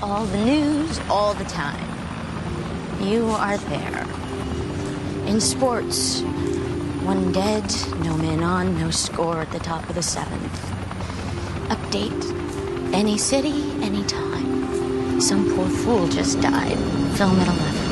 all the news, all the time. You are there. In sports, one dead, no man on, no score at the top of the 7th. Update. Any city, any time. Some poor fool just died. Film at 11.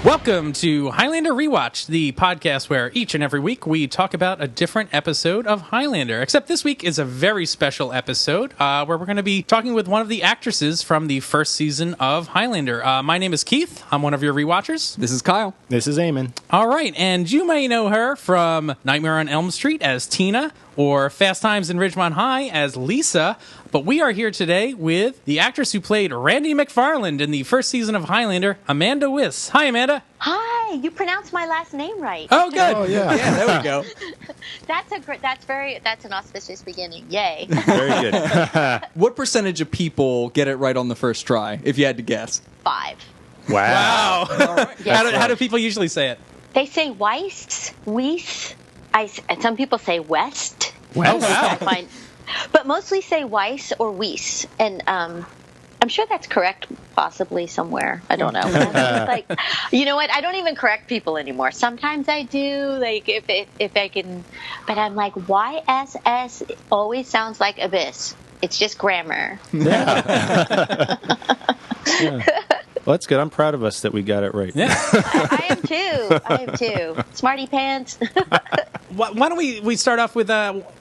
Welcome to Highlander Rewatch, the podcast where each and every week we talk about a different episode of Highlander. Except this week is a very special episode where we're going to be talking with one of the actresses from the first season of Highlander. My name is Keith. I'm one of your rewatchers. This is Kyle. This is Eamon. All right, and you may know her from Nightmare on Elm Street as Tina or Fast Times in Ridgemont High as Lisa. But we are here today with the actress who played Randi McFarland in the first season of Highlander, Amanda Wyss. Hi, Amanda. Hi, you pronounced my last name right. Oh, good. Oh, yeah. Yeah, there we go. That's an auspicious beginning. Yay. Very good. What percentage of people get it right on the first try, if you had to guess? 5. Wow. Wow. How do people usually say it? They say Weiss, Weiss. Some people say West. Oh, wow. I find, but mostly say Weiss or Weiss. And I'm sure that's correct, possibly somewhere. I don't know. Like, you know what? I don't even correct people anymore. Sometimes I do, like if I can, but I'm like YSS always sounds like abyss. It's just grammar. Yeah. Yeah. Well, that's good. I'm proud of us that we got it right. Yeah. I am too. Smarty pants. Why don't we start off with,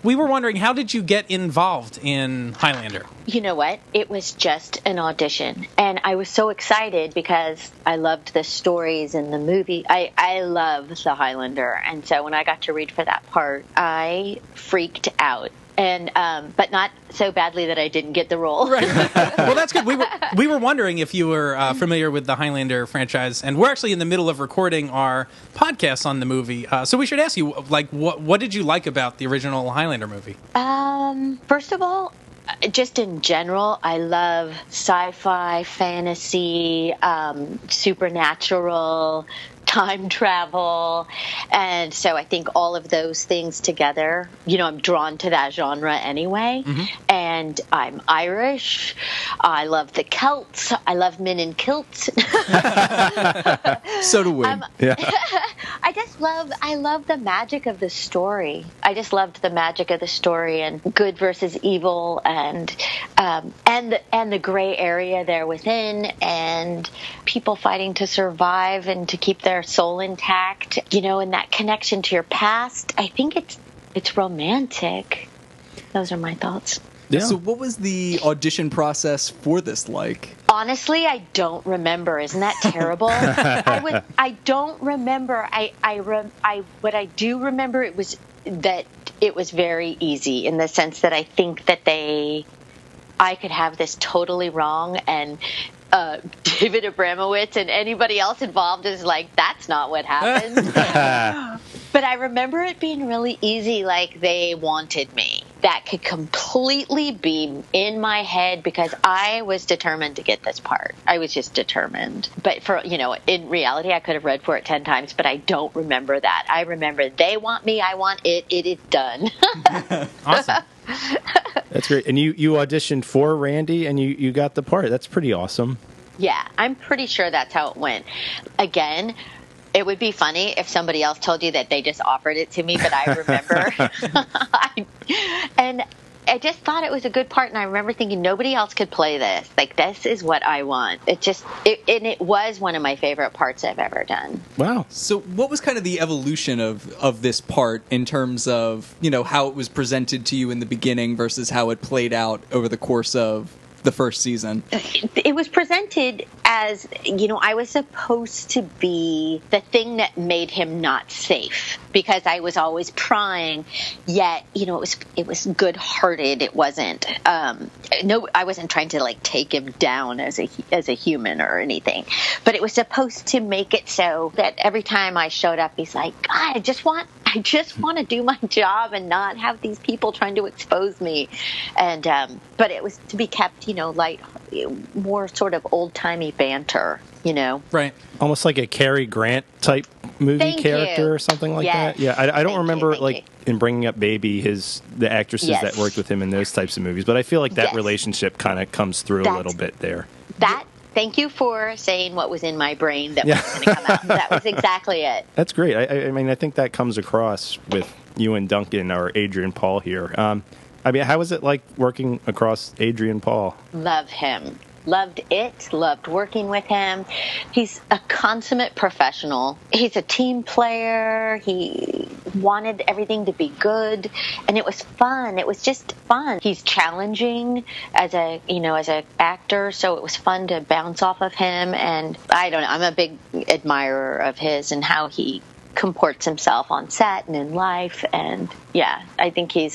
we were wondering, how did you get involved in Highlander? You know what? It was just an audition. And I was so excited because I loved the stories in the movie. I love the Highlander. And so when I got to read for that part, I freaked out. And but not so badly that I didn't get the role. Right. Well, that's good. We were wondering if you were familiar with the Highlander franchise, and we're actually in the middle of recording our podcast on the movie. So we should ask you, like, what did you like about the original Highlander movie? First of all, just in general, I love sci-fi, fantasy, supernatural, time travel, and so I think all of those things together, you know, I'm drawn to that genre anyway. Mm-hmm. And I'm Irish. I love the Celts. I love men in kilts. So do we. Yeah. I love the magic of the story. I just loved the magic of the story and good versus evil and the gray area there within and people fighting to survive and to keep their soul intact, you know, and that connection to your past. I think it's romantic. Those are my thoughts. Yeah. So what was the audition process for this like? Honestly, I don't remember. Isn't that terrible? I don't remember. What I do remember it was that it was very easy in the sense that I think that I could have this totally wrong and David Abramowitz and anybody else involved is like, that's not what happened. But I remember it being really easy, like they wanted me. That could completely be in my head because I was determined to get this part. I was just determined. But for, you know, in reality, I could have read for it 10 times, but I don't remember that. I remember they want me, I want it, it is done. Awesome. That's great. And you auditioned for Randi and you got the part. That's pretty awesome. Yeah, I'm pretty sure that's how it went. Again, it would be funny if somebody else told you that they just offered it to me, but I remember. And I just thought it was a good part, and I remember thinking nobody else could play this. Like, this is what I want. It was one of my favorite parts I've ever done. Wow. So what was kind of the evolution of this part in terms of, you know, how it was presented to you in the beginning versus how it played out over the course of the first season? It was presented as, I was supposed to be the thing that made him not safe, because I was always prying, yet, it was good-hearted. It wasn't, I wasn't trying to like take him down as a human or anything, but it was supposed to make it so that every time I showed up, he's like, God, I just want to do my job and not have these people trying to expose me. And but it was to be kept, light, more sort of old-timey banter, Right. Almost like a Cary Grant type movie Thank character you. or something like Yes. that. Yeah, I don't remember Thank you. in Bringing Up Baby, the actresses Yes. that worked with him in those types of movies, but I feel like that Yes. relationship kind of comes through a little bit there. Thank you for saying what was in my brain that was going to come out. That was exactly it. That's great. I mean, I think that comes across with you and Duncan or Adrian Paul here. How was it like working across Adrian Paul? Love him. Loved it. Loved working with him. He's a consummate professional. He a team player. He wanted everything to be good, and it was fun. It was just fun. He's challenging as a actor, so it was fun to bounce off of him. And I don't know, I'm a big admirer of his and how he comports himself on set and in life. And yeah, I think he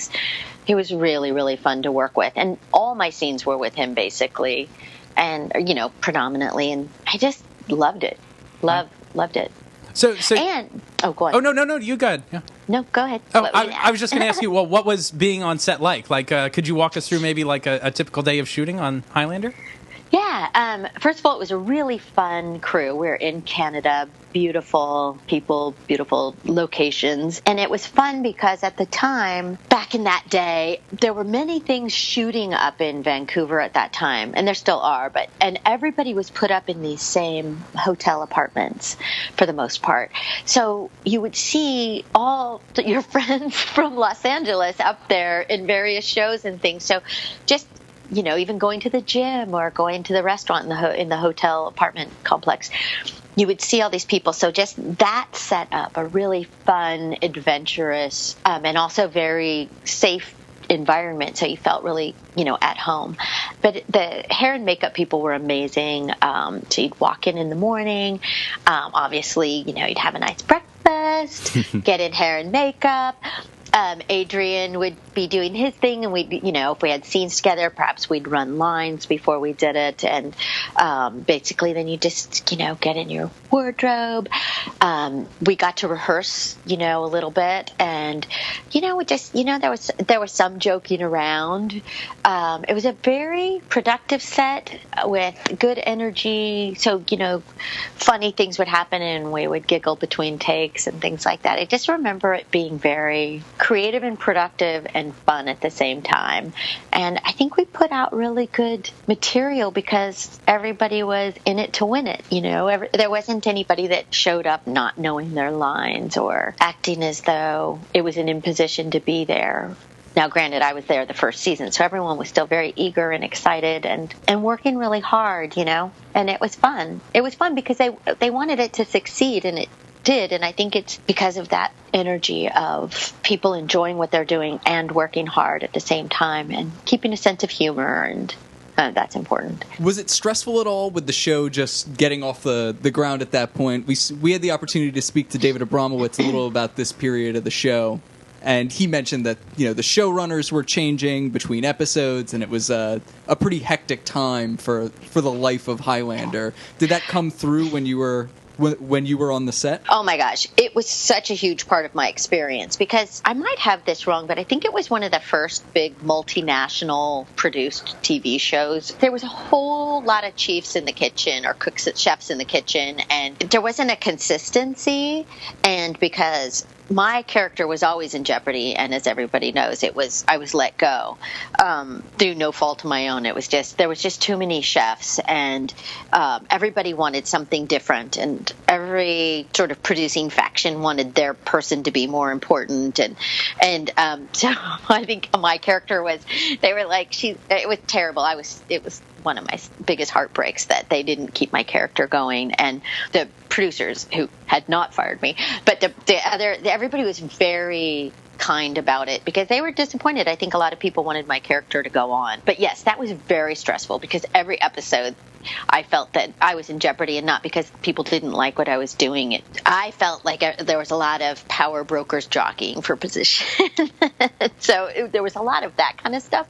was really, really fun to work with, and all my scenes were with him basically, and predominantly, and I just loved it. Loved it. So and go on. Oh no, you go ahead. Yeah. No, go ahead. Oh, I was just going to ask you. Well, what was being on set like? Like, could you walk us through maybe like a typical day of shooting on Highlander? Yeah. First of all, it was a really fun crew. We're in Canada, beautiful people, beautiful locations. And it was fun because at the time, back in that day, there were many things shooting up in Vancouver at that time. And there still are. And everybody was put up in these same hotel apartments for the most part. So you would see all your friends from Los Angeles up there in various shows and things. So just even going to the gym or going to the restaurant in the hotel apartment complex, you would see all these people. So just that set up a really fun, adventurous, and also very safe environment. So you felt really, at home. But the hair and makeup people were amazing. So you'd walk in the morning. Obviously, you'd have a nice breakfast, get in hair and makeup. Adrian would be doing his thing, and we'd, if we had scenes together, perhaps we'd run lines before we did it, and basically then you just, get in your wardrobe. We got to rehearse, a little bit, and, we just, there was some joking around. It was a very productive set with good energy, so, funny things would happen, and we would giggle between takes and things like that. I just remember it being very creative and productive and fun at the same time. And I think we put out really good material because everybody was in it to win it. There wasn't anybody that showed up not knowing their lines or acting as though it was an imposition to be there. Now, granted, I was there the first season, so everyone was still very eager and excited and working really hard, and it was fun. It was fun because they wanted it to succeed, and it did, and I think it's because of that energy of people enjoying what they're doing and working hard at the same time and keeping a sense of humor, and that's important. Was it stressful at all with the show just getting off the ground at that point? We had the opportunity to speak to David Abramowitz a little about this period of the show, and he mentioned that the showrunners were changing between episodes, and it was a pretty hectic time for the life of Highlander. Did that come through when you were on the set? Oh my gosh, it was such a huge part of my experience, because I might have this wrong, but I think it was one of the first big multinational produced TV shows. There was a whole lot of chiefs in the kitchen, or cooks, chefs in the kitchen, and there wasn't a consistency. And because my character was always in jeopardy, and as everybody knows, I was let go through no fault of my own. There was just too many chefs, and everybody wanted something different, and every sort of producing faction wanted their person to be more important, and so I think my character was. They were like, it was terrible. It was one of my biggest heartbreaks that they didn't keep my character going, and the producers who had not fired me, but everybody was very kind about it because they were disappointed. I think a lot of people wanted my character to go on. But yes, that was very stressful because every episode I felt that I was in jeopardy, and not because people didn't like what I was doing. I felt like there was a lot of power brokers jockeying for position. So there was a lot of that kind of stuff.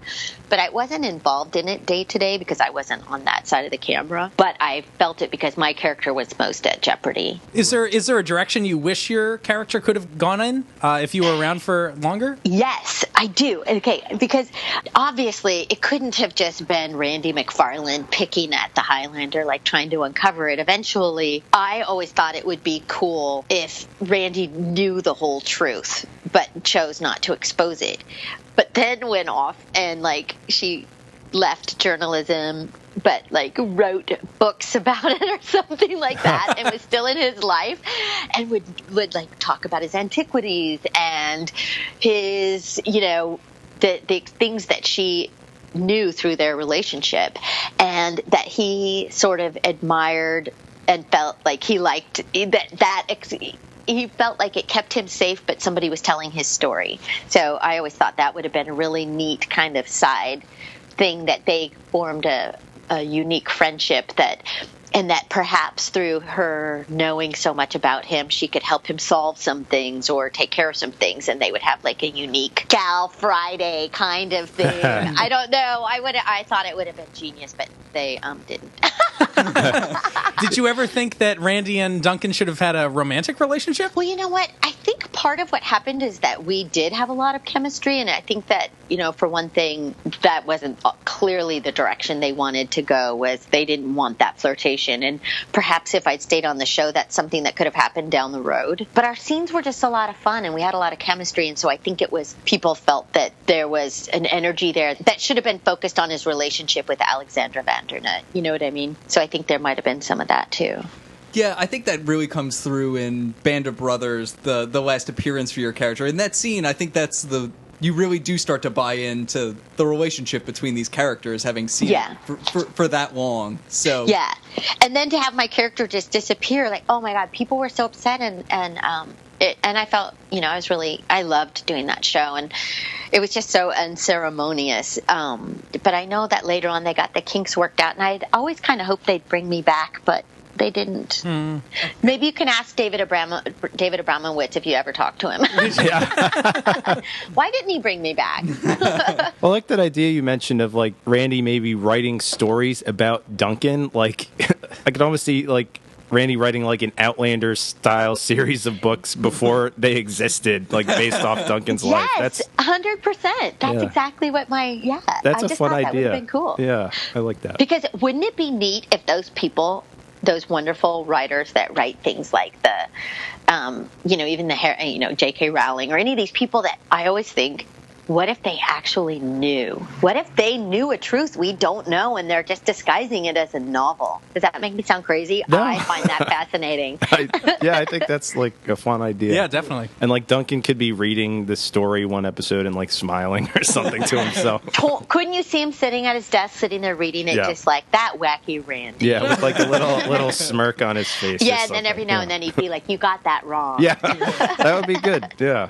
But I wasn't involved in it day to day because I wasn't on that side of the camera. But I felt it because my character was most at jeopardy. Is there a direction you wish your character could have gone in if you were around for longer? Yes, I do. Okay, because obviously it couldn't have just been Randi McFarland picking at the Highlander, like trying to uncover it. Eventually, I always thought it would be cool if Randi knew the whole truth, but chose not to expose it. But then went off and she left journalism, but wrote books about it or something like that, and was still in his life, and would talk about his antiquities and his, the things that she knew through their relationship, and that he sort of admired and felt like he liked he felt like it kept him safe, but somebody was telling his story. So I always thought that would have been a really neat kind of side thing, that they formed a unique friendship, and that perhaps through her knowing so much about him, she could help him solve some things or take care of some things, and they would have a unique Gal Friday kind of thing. I don't know. I thought it would have been genius, but they didn't. Did you ever think that Randi and Duncan should have had a romantic relationship? Well, you know what? I think part of what happened is that we did have a lot of chemistry, and I think that, for one thing, that wasn't clearly the direction they wanted to go, was they didn't want that flirtation. And perhaps if I'd stayed on the show, that's something that could have happened down the road. But our scenes were just a lot of fun, and we had a lot of chemistry, and so I think people felt that there was an energy there that should have been focused on his relationship with Alexandra Vandernut. You know what I mean? So I think there might have been some of that too. Yeah, I think that really comes through in Band of Brothers, the last appearance for your character. In that scene, I think that's you really do start to buy into the relationship between these characters, having seen it for that long. So yeah, and then to have my character just disappear, oh my God, people were so upset, and I felt, I loved doing that show, and it was just so unceremonious. But I know that later on they got the kinks worked out, and I'd always kind of hoped they'd bring me back, but they didn't. Maybe you can ask David Abramowitz if you ever talked to him. Why didn't he bring me back? Well, I like that idea you mentioned of Randi maybe writing stories about Duncan. I could almost see Randi writing an Outlander style series of books before they existed, based off Duncan's life. Yes, 100%. That's exactly what That's I a just fun thought idea. That would have been cool. Yeah, I like that. Because wouldn't it be neat if those people, those wonderful writers that write things like even the J.K. Rowling or any of these people that I always think, what if they actually knew? What if they knew a truth we don't know and they're just disguising it as a novel? Does that make me sound crazy? No. I find that fascinating. I think that's a fun idea. Yeah, definitely. And Duncan could be reading the story one episode and smiling or something to himself. Couldn't you see him sitting at his desk, sitting there reading it, just like that wacky Randi? Yeah, with a little smirk on his face. Yeah, and then every now and then he'd be like, "You got that wrong." Yeah, that would be good. Yeah,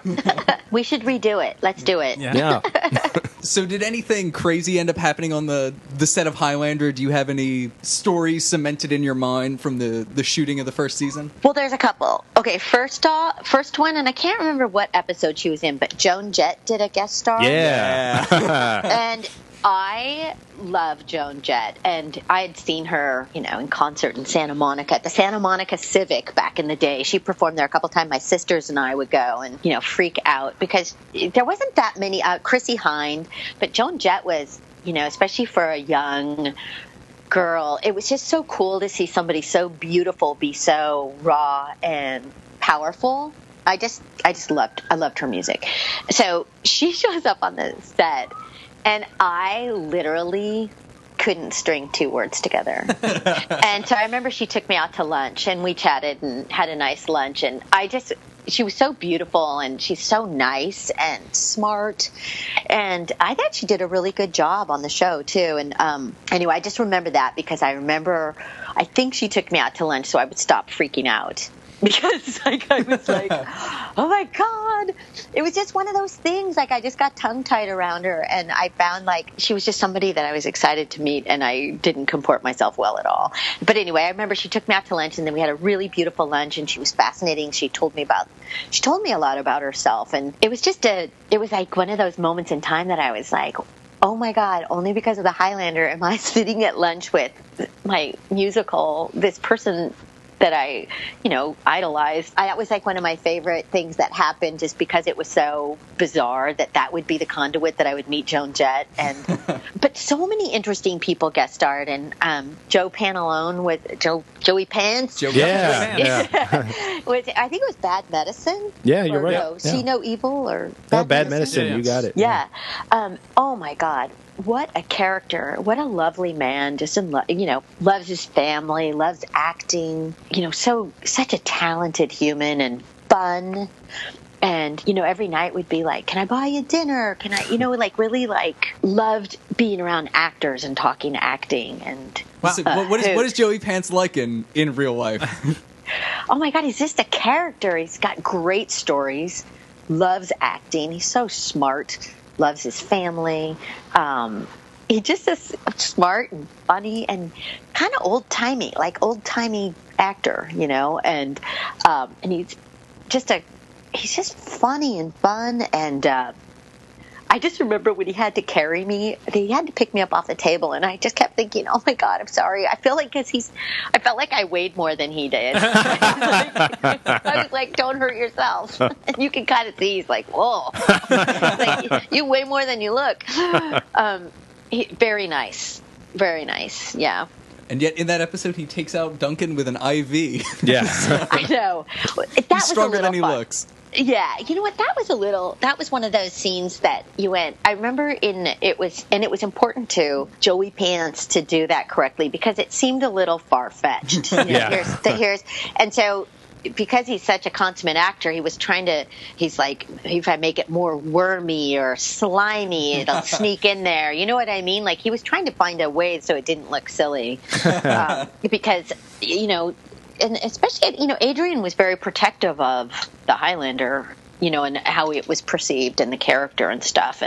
we should redo it. Let's do it. Yeah. So did anything crazy end up happening on the set of Highlander? Do you have any stories cemented in your mind from the shooting of the first season? Well, there's a couple. Okay, first one, and I can't remember what episode she was in, but Joan Jett did a guest star. Yeah. And I love Joan Jett, and I had seen her, in concert in Santa Monica at the Santa Monica Civic back in the day. She performed there a couple times. My sisters and I would go and, freak out because there wasn't that many. Chrissy Hind, but Joan Jett was, especially for a young girl, it was just so cool to see somebody so beautiful be so raw and powerful. I loved her music. So she shows up on the set, and I literally couldn't string two words together. And so I remember she took me out to lunch, and we chatted and had a nice lunch. And she was so beautiful, and she's so nice and smart. And I thought she did a really good job on the show, too. And anyway, I just remember that because I think she took me out to lunch so I would stop freaking out. because like I was like, oh my God, it was just one of those things. Like I just got tongue tied around her, and I found like she was just somebody that I was excited to meet, and I didn't comport myself well at all. But anyway, I remember she took me out to lunch, and then we had a really beautiful lunch, and she was fascinating. She told me a lot about herself, and it was like one of those moments in time that I was like, oh my God, only because of the Highlander am I sitting at lunch with my musical, this person that I, idolized. That was like one of my favorite things that happened, just because it was so bizarre that would be the conduit that I would meet Joan Jett. But so many interesting people guest starred, and Joey Pants. Yeah. I think it was Bad Medicine. Yeah, you're right. No, See No Evil or Bad Medicine. Yeah. You got it. Yeah. Oh my God. What a character. What a lovely man. Just loves his family, loves acting, such a talented human and fun. And, every night we'd be like, can I buy you dinner? Can I, really loved being around actors and talking acting. And So what is Joey Pants like in real life? oh my God, he's just a character. He's got great stories, loves acting. He's so smart, loves his family. He just is smart and funny and kind of old timey actor, and he's just funny and fun. And I just remember when he had to carry me, he had to pick me up off the table, and I just kept thinking, oh my God, I'm sorry. I feel like I felt like I weighed more than he did. I was like, don't hurt yourself. And you can kind of see he's like, whoa, like, you weigh more than you look. Very nice, yeah. And yet, in that episode, he takes out Duncan with an IV. Yeah. I know. He's stronger than he looks. Yeah, you know what? That was one of those scenes that you went. I remember it was important to Joey Pants to do that correctly, because it seemed a little far fetched. Here's and so. Because he's such a consummate actor, he's like, if I make it more wormy or slimy, it'll sneak in there. You know what I mean? Like, he was trying to find a way so it didn't look silly. Because, and especially, Adrian was very protective of the Highlander, and how it was perceived and the character and stuff.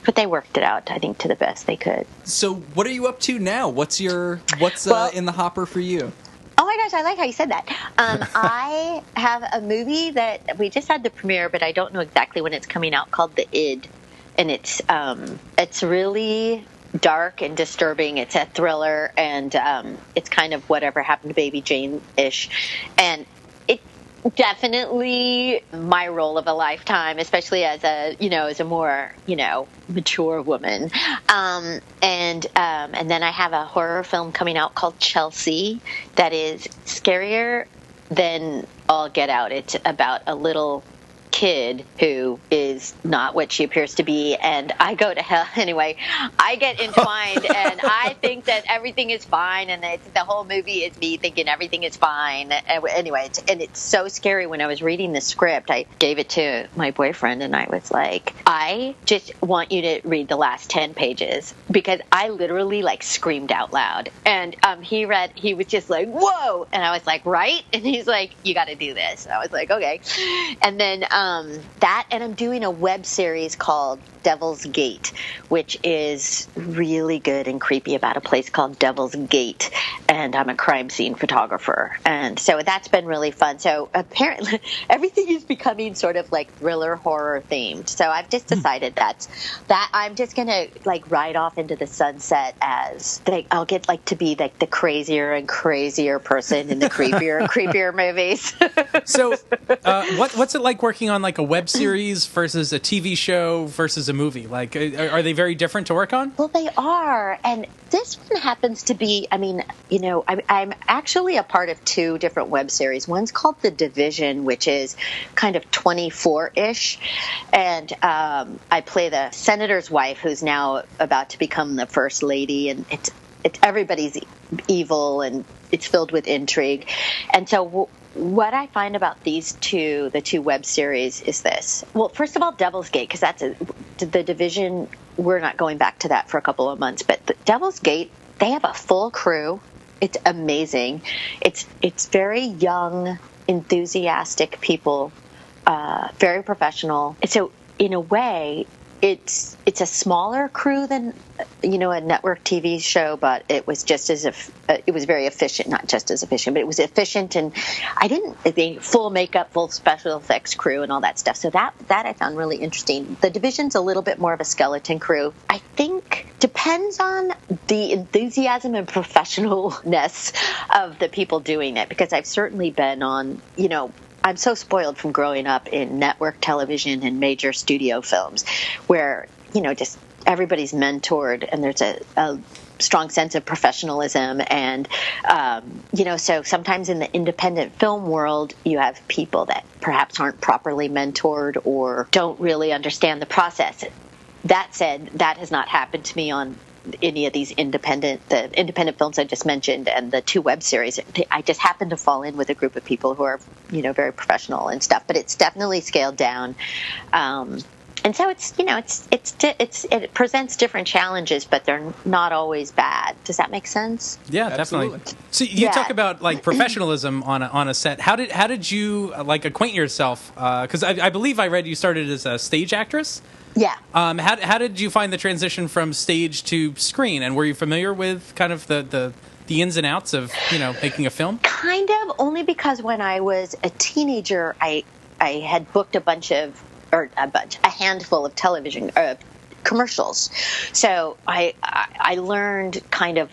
But they worked it out, I think, to the best they could. So what are you up to now? What's in the hopper for you? Oh my gosh, I like how you said that. I have a movie that we just had the premiere, but I don't know exactly when it's coming out, called The Id. And it's really dark and disturbing. It's a thriller, and it's kind of Whatever Happened to Baby Jane-ish. And it's definitely my role of a lifetime, especially as a more, mature woman. And then I have a horror film coming out called Chelsea that is scarier than all get out. It's about a little kid who is not what she appears to be, and I go to hell anyway. I get entwined, and I think that everything is fine, and the whole movie is me thinking everything is fine. Anyway, it's so scary. When I was reading the script, I gave it to my boyfriend, and I was like, I just want you to read the last 10 pages, because I literally screamed out loud. And he was just like, whoa! And I was like, right? And he's like, you got to do this. And I was like, okay. And then and I'm doing a web series called Devil's Gate, which is really good and creepy, about a place called Devil's Gate, and I'm a crime scene photographer, and so that's been really fun. So apparently everything is becoming sort of like thriller horror themed, so I've just decided that I'm just gonna ride off into the sunset as I'll get to be the crazier and crazier person in the creepier and creepier movies. So what's it like working on a web series versus a TV show versus a movie? Are they very different to work on? Well, they are. And this one happens to be, I'm actually a part of two different web series. One's called The Division, which is kind of 24-ish. And I play the senator's wife, who's now about to become the first lady. And it's everybody's evil, and it's filled with intrigue. And so what I find about the two web series is this. Well, first of all, Devil's Gate, because that's The Division. We're not going back to that for a couple of months, but the Devil's Gate, they have a full crew. It's amazing. It's very young enthusiastic people, very professional. So in a way, it's a smaller crew than a network TV show, but it was just as it was very efficient. Not just as efficient, but it was efficient. And the full makeup, full special effects crew, and all that stuff. So that I found really interesting. The division's a little bit more of a skeleton crew. I think depends on the enthusiasm and professionalness of the people doing it, because I've certainly been on, I'm so spoiled from growing up in network television and major studio films where, just everybody's mentored and there's a strong sense of professionalism. And, so sometimes in the independent film world, you have people that perhaps aren't properly mentored or don't really understand the process. That said, that has not happened to me on any of these independent films I just mentioned and the 2 web series. I just happen to fall in with a group of people who are, very professional and stuff, but it's definitely scaled down. And so it presents different challenges, but they're not always bad. Does that make sense? Yeah, Absolutely. definitely. So you talk about like professionalism on a set. How did you acquaint yourself? Because I believe I read you started as a stage actress. Yeah. How did you find the transition from stage to screen? And were you familiar with kind of the ins and outs of making a film? Kind of, only because when I was a teenager, I had booked a handful of television commercials. So I learned kind of,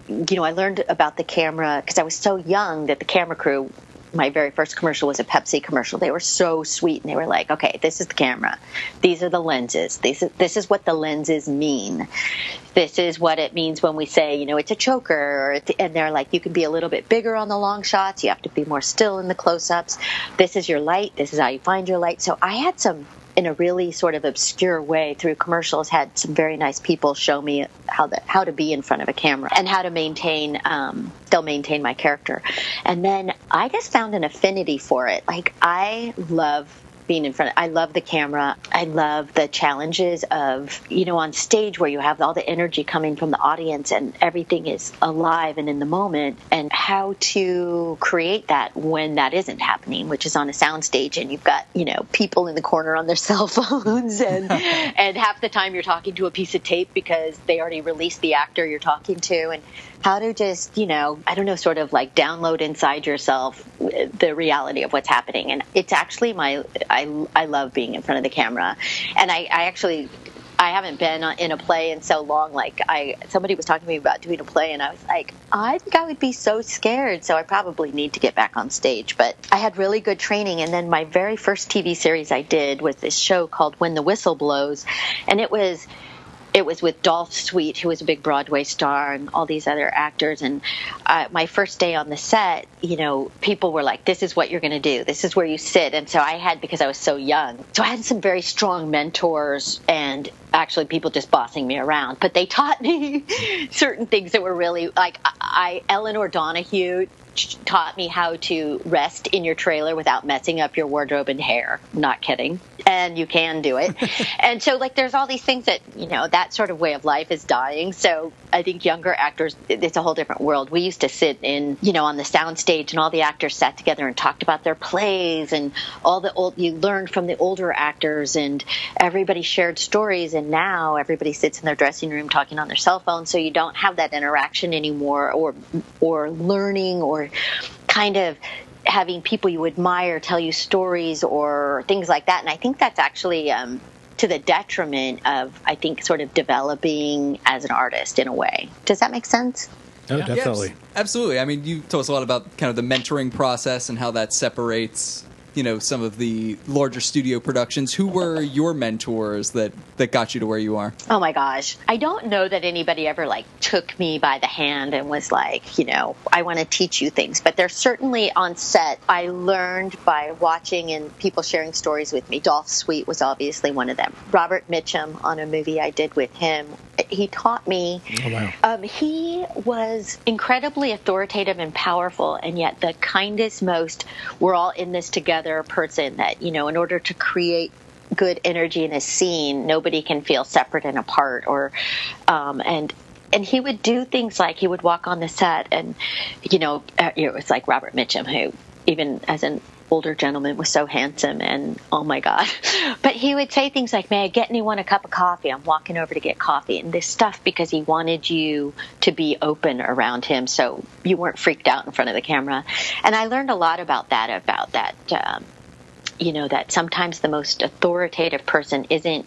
I learned about the camera because I was so young that the camera crew. My very first commercial was a Pepsi commercial. They were so sweet, and they were like, okay, this is the camera. These are the lenses. This is what the lenses mean. This is what it means when we say, it's a choker. And they're like, you can be a little bit bigger on the long shots. You have to be more still in the close-ups. This is your light. This is how you find your light. So I had some, in a really sort of obscure way through commercials, had some very nice people show me how to be in front of a camera and how to maintain my character. And then I just found an affinity for it. Like, I love being in front. I love the camera. I love the challenges of, on stage where you have all the energy coming from the audience and everything is alive and in the moment, and how to create that when that isn't happening, which is on a soundstage and you've got, people in the corner on their cell phones and half the time you're talking to a piece of tape because they already released the actor you're talking to, and how to just, sort of like download inside yourself the reality of what's happening. And it's actually I love being in front of the camera. And I haven't been in a play in so long. Like, somebody was talking to me about doing a play, and I was like, I think I would be so scared. So I probably need to get back on stage. But I had really good training. And then my very first TV series I did was this show called When the Whistle Blows. And it was with Dolph Sweet, who was a big Broadway star, and all these other actors. And my first day on the set, people were like, this is what you're going to do. This is where you sit. And so because I was so young, so I had some very strong mentors and actually people just bossing me around. But they taught me certain things that were really, like, Eleanor Donahue taught me how to rest in your trailer without messing up your wardrobe and hair. Not kidding. And you can do it. And so, like, there's all these things that, that sort of way of life is dying. So I think younger actors, it's a whole different world. We used to sit in, on the soundstage, and all the actors sat together and talked about their plays, and you learned from the older actors, and everybody shared stories. And now everybody sits in their dressing room talking on their cell phone. So you don't have that interaction anymore, or learning, or kind of having people you admire tell you stories or things like that. And I think that's actually to the detriment of, I think, sort of developing as an artist in a way. Does that make sense? Oh, definitely. Yes, absolutely. I mean, you told us a lot about kind of the mentoring process and how that separates, some of the larger studio productions. Who were your mentors that got you to where you are? Oh my gosh. I don't know that anybody ever took me by the hand and was like, I want to teach you things. But there's certainly on set, I learned by watching and people sharing stories with me. Dolph Sweet was obviously one of them. Robert Mitchum, on a movie I did with him, he taught me. Oh, wow. He was incredibly authoritative and powerful, and yet the kindest, most we're all in this together person that, in order to create good energy in a scene, nobody can feel separate and apart, or and he would do things like he would walk on the set, and it was like Robert Mitchum, who even as an older gentleman, was so handsome, and oh my God. But he would say things like, may I get anyone a cup of coffee? I'm walking over to get coffee, and this stuff because he wanted you to be open around him so you weren't freaked out in front of the camera. And I learned a lot about that, that sometimes the most authoritative person isn't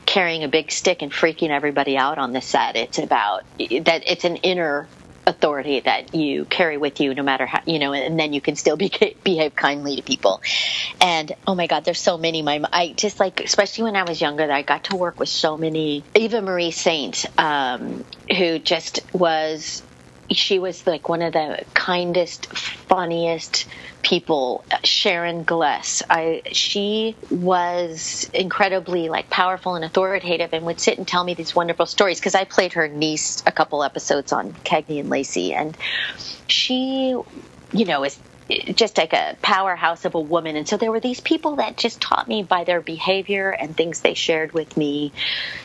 carrying a big stick and freaking everybody out on the set. It's about that it's an inner authority that you carry with you no matter how, and then you can still behave kindly to people. And oh my God, there's so many. I just especially when I was younger, that I got to work with so many. Eva Marie Saint, who just was. She was like one of the kindest, funniest people. Sharon Gless. She was incredibly powerful and authoritative, and would sit and tell me these wonderful stories because I played her niece a couple episodes on Cagney and Lacey, and she, is just like a powerhouse of a woman. And so there were these people that just taught me by their behavior and things they shared with me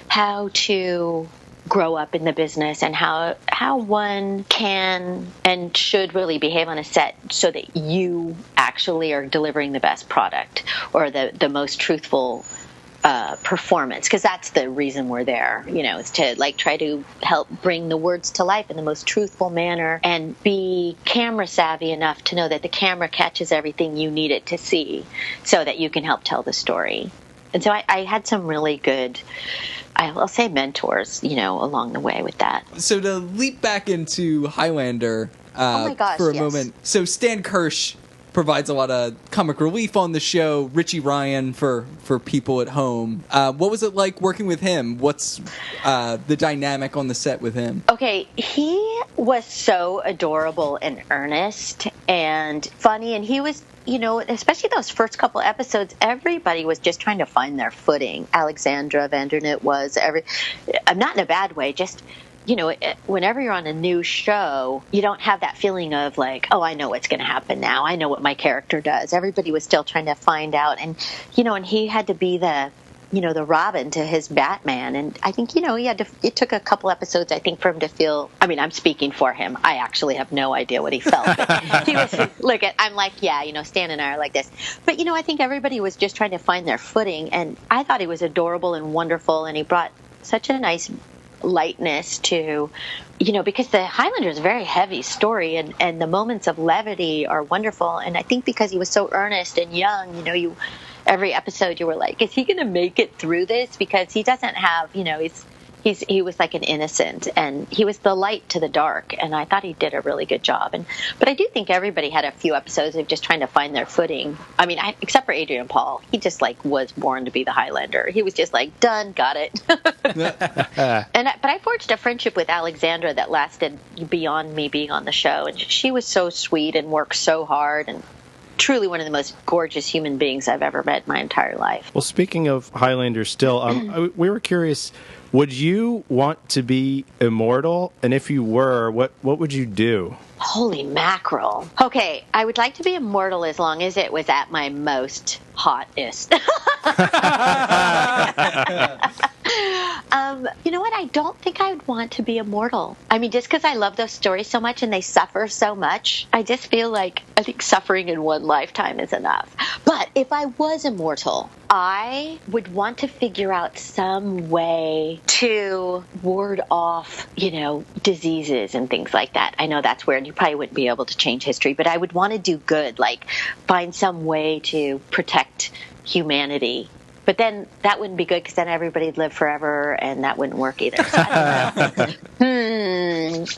how to grow up in the business and how one can and should really behave on a set so that you actually are delivering the best product or the most truthful performance, because that's the reason we're there, is to try to help bring the words to life in the most truthful manner and be camera savvy enough to know that the camera catches everything you need it to see so that you can help tell the story. And so I had some really good, I'll say mentors, along the way with that. So to leap back into Highlander oh my gosh, for a yes. moment. So Stan Kirsch provides a lot of comic relief on the show. Richie Ryan for people at home. What was it like working with him? What's the dynamic on the set with him? Okay, he was so adorable and earnest and funny, and he was, especially those first couple episodes, everybody was just trying to find their footing. Alexandra Vandernoot was not in a bad way, just whenever you're on a new show, you don't have that feeling of I know what's going to happen now. I know what my character does. Everybody was still trying to find out. And, and he had to be the Robin to his Batman. And I think, it took a couple episodes, I think, for him to feel, I'm speaking for him. I actually have no idea what he felt. But he was, Stan and I are like this. But, I think everybody was just trying to find their footing. And I thought he was adorable and wonderful. And he brought such a nice lightness to, because the Highlander is a very heavy story, and the moments of levity are wonderful. And I think because he was so earnest and young, every episode you were like, is he going to make it through this? Because he doesn't have, he was like an innocent, and he was the light to the dark, and I thought he did a really good job. But I do think everybody had a few episodes of just trying to find their footing. Except for Adrian Paul, he just was born to be the Highlander. He was just done, got it. But I forged a friendship with Alexandra that lasted beyond me being on the show, and she was so sweet and worked so hard, and truly one of the most gorgeous human beings I've ever met in my entire life. Well, speaking of Highlander still, we were curious, would you want to be immortal? And if you were, what would you do? Holy mackerel. Okay, I would like to be immortal as long as it was at my most hottest. You know what? I don't think I would want to be immortal. Just because I love those stories so much and they suffer so much, I just feel I think suffering in one lifetime is enough. But if I was immortal, I would want to figure out some way to ward off, diseases and things like that. I know that's weird. You probably wouldn't be able to change history, but I would want to do good, find some way to protect humanity. But then that wouldn't be good because then everybody'd live forever, and that wouldn't work either. So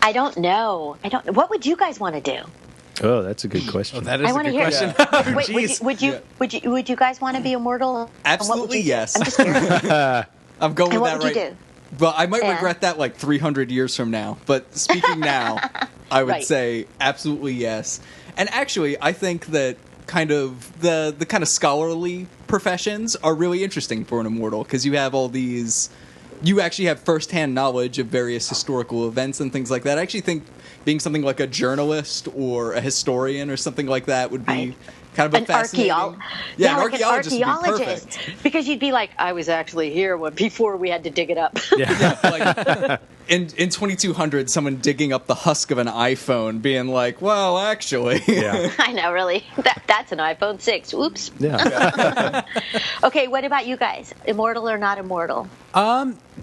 I don't know. What would you guys want to do? Oh, that's a good question. Oh, that is a good question. Yeah. Would you guys want to be immortal? Absolutely, yes. I'm just curious. I'm going with what that would you right. do? But I might regret that 300 years from now. But speaking now, I would say absolutely yes. And actually, I think that kind of the kind of scholarly professions are really interesting for an immortal, because you have all these, you actually have firsthand knowledge of various historical events and things like that. I actually think being something like a journalist or a historian or something like that would be kind of a fascinating... An archaeologist would be perfect. Because you'd be like, I was actually here before we had to dig it up. Like, in 2200, someone digging up the husk of an iPhone being like, well, actually... Yeah. I know, really. That's an iPhone 6. Oops. Yeah. Okay, what about you guys? Immortal or not immortal?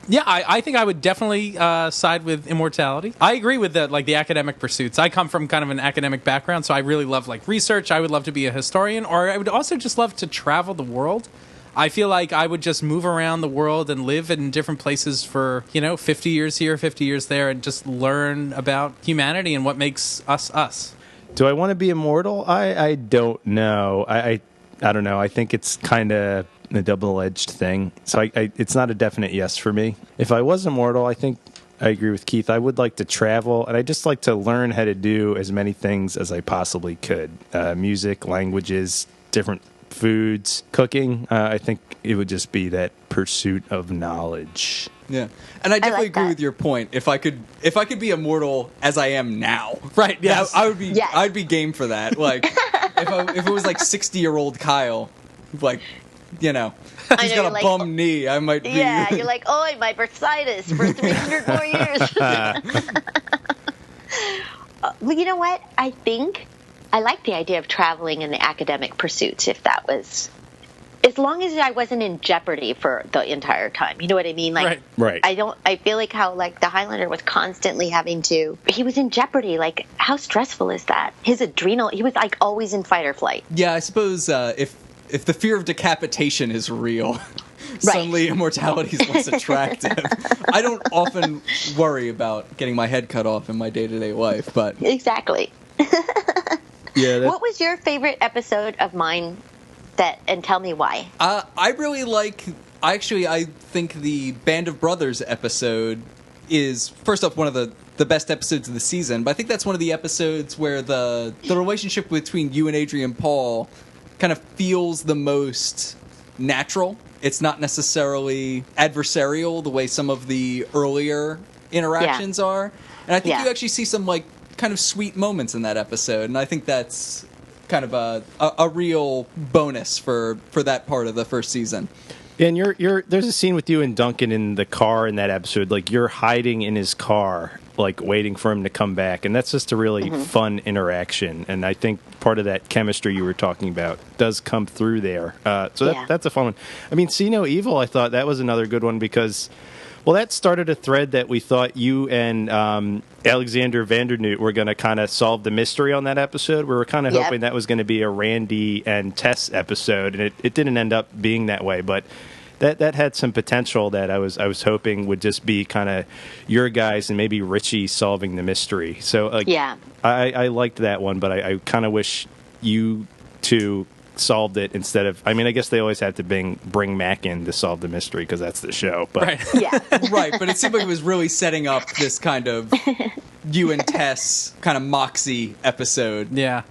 Yeah, I think I would definitely side with Immortality. I agree with the academic pursuits. I come from kind of an academic background, so I really love research. I would love to be a historian, or I would also just love to travel the world. I feel like I would just move around the world and live in different places for 50 years here, 50 years there, and just learn about humanity and what makes us us. Do I want to be immortal? I don't know. I don't know. I think it's kind of a double-edged thing. So it's not a definite yes for me. If I was immortal, I think I agree with Keith. I would like to travel, and I just like to learn how to do as many things as I possibly could. Music, languages, different foods, cooking. I think it would just be that pursuit of knowledge. Yeah, and I definitely agree with your point. If I could be immortal as I am now, right? Yes, I would be. Yes. I'd be game for that. Like, if it was 60-year-old Kyle, he's got a bum knee. I might be. Yeah, you're like, oh, my bursitis for 300 more years. Well, you know what? I think I like the idea of traveling in the academic pursuits. If that was, as long as I wasn't in jeopardy for the entire time. You know what I mean? Right. I feel like how the Highlander was constantly he was in jeopardy. Like, how stressful is that? His adrenal, he was always in fight or flight. Yeah, I suppose if the fear of decapitation is real, suddenly immortality is less attractive. I don't often worry about getting my head cut off in my day-to-day life, but... Exactly. Yeah. What was your favorite episode of mine? And tell me why. I really I think the Band of Brothers episode is, first off, one of the best episodes of the season, but I think that's one of the episodes where the relationship between you and Adrian Paul kind of feels the most natural. It's not necessarily adversarial the way some of the earlier interactions are. And I think you actually see some kind of sweet moments in that episode, and I think that's kind of a real bonus for that part of the first season. And there's a scene with you and Duncan in the car in that episode. You're hiding in his car, waiting for him to come back, and that's just a really fun interaction. And I think part of that chemistry you were talking about does come through there. That's a fun one. I mean, See No Evil, I thought that was another good one because, well, that started a thread that we thought you and Alexander Vandernoot were going to kind of solve the mystery on that episode. We were kind of hoping that was going to be a Randy and Tess episode, and it didn't end up being that way. But that had some potential that I was hoping would just be kind of your guys and maybe Richie solving the mystery. So I liked that one, but I kind of wish you two solved it instead of, I mean, I guess they always have to bring Mac in to solve the mystery because that's the show. But right, but it seemed like it was really setting up this kind of you and Tess kind of Moxie episode. Yeah.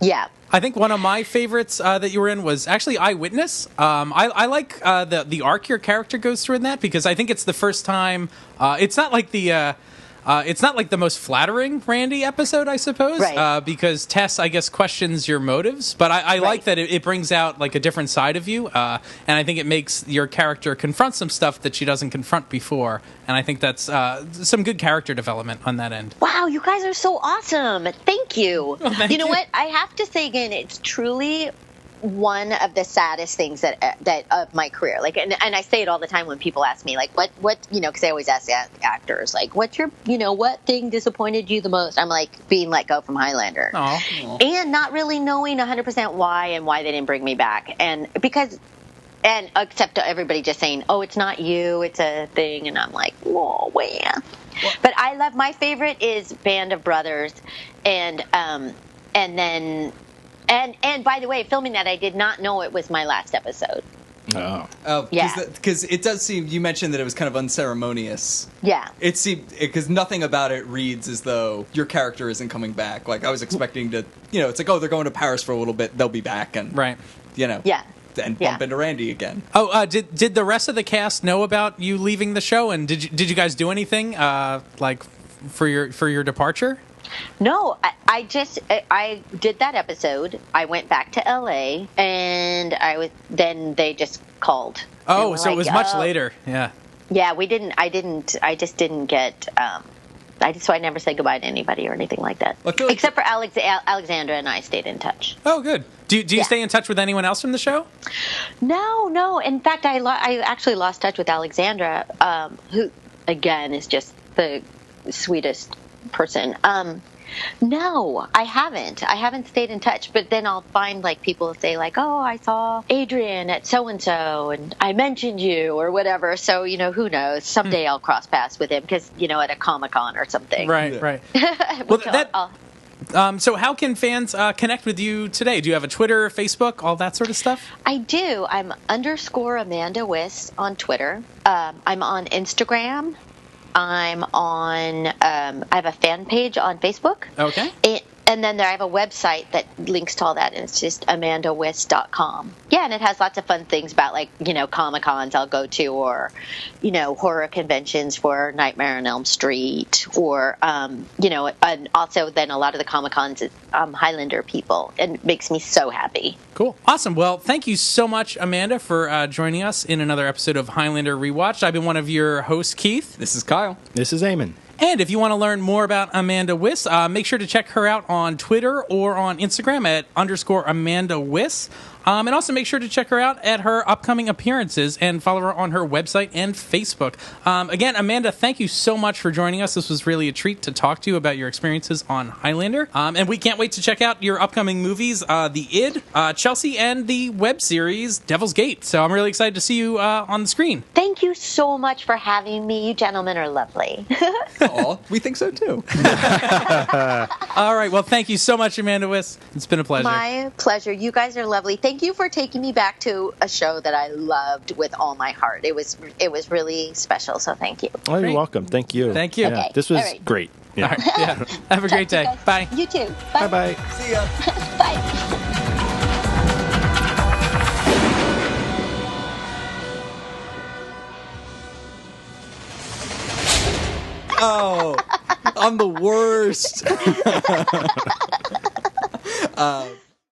I think one of my favorites that you were in was actually Eyewitness. I like the arc your character goes through in that because I think it's the first time. It's not like the most flattering Randy episode, I suppose, because Tess, I guess, questions your motives. But I like that it brings out a different side of you, and I think it makes your character confront some stuff that she doesn't confront before. And I think that's some good character development on that end. Wow, you guys are so awesome! Thank you. Oh, thank you know what? I have to say again, it's truly one of the saddest things that of my career. And I say it all the time when people ask me, what because I always ask actors, what's your, what thing disappointed you the most? I'm being let go from Highlander. Aww. And not really knowing 100% why and why they didn't bring me back. And except to everybody just saying, oh, it's not you, it's a thing. And I'm like, whoa, yeah. But I love, my favorite is Band of Brothers. And then, and by the way, filming that, I did not know it was my last episode. Oh, yeah. Because it does seem, you mentioned that it was kind of unceremonious. Yeah. It seemed, because nothing about it reads as though your character isn't coming back. I was expecting to, it's oh, they're going to Paris for a little bit, they'll be back, and Yeah. And bump into Randy again. Oh, did the rest of the cast know about you leaving the show? And did you guys do anything for your departure? No, I did that episode. I went back to LA, and then they just called. Oh, so it was much later. Yeah. Yeah, I just didn't get. So I never said goodbye to anybody or anything like that. Except for Alexandra and I stayed in touch. Oh, good. Do you stay in touch with anyone else from the show? No. In fact, I actually lost touch with Alexandra, who again is just the sweetest person. No, I haven't. I haven't stayed in touch, but then I'll find like people say like, "Oh, I saw Adrian at so and so, and I mentioned you or whatever." So who knows? Someday I'll cross paths with him because at a Comic-Con or something. Right. Well, so how can fans connect with you today? Do you have a Twitter, Facebook, all that sort of stuff? I do. I'm _ Amanda Wyss on Twitter. I'm on Instagram. I'm on. I have a fan page on Facebook. Okay. And then I have a website that links to all that, and it's just amandawyss.com. Yeah, and it has lots of fun things about Comic-Cons I'll go to, or horror conventions for Nightmare on Elm Street, or and also then a lot of the Comic-Cons is Highlander people, and it makes me so happy. Cool. Awesome. Well, thank you so much, Amanda, for joining us in another episode of Highlander Rewatched. I've been one of your hosts, Keith. This is Kyle. This is Eamon. And if you want to learn more about Amanda Wyss, make sure to check her out on Twitter or on Instagram at _ Amanda Wyss. And also make sure to check her out at her upcoming appearances and follow her on her website and Facebook. Again, Amanda, thank you so much for joining us. This was really a treat to talk to you about your experiences on Highlander. And we can't wait to check out your upcoming movies, The Id, Chelsea, and the web series Devil's Gate. So I'm really excited to see you on the screen. Thank you so much for having me. You gentlemen are lovely. Aw, we think so too. All right. Well, thank you so much, Amanda Wyss. It's been a pleasure. My pleasure. You guys are lovely. Thank you for taking me back to a show that I loved with all my heart. It was really special. So thank you. Oh, you're welcome. Thank you. Thank you. Okay. Yeah, this was All right. great. Yeah. All right. Yeah. Have a great day. Bye. You too. Bye. Bye-bye. See ya. Bye. Oh, I'm the worst.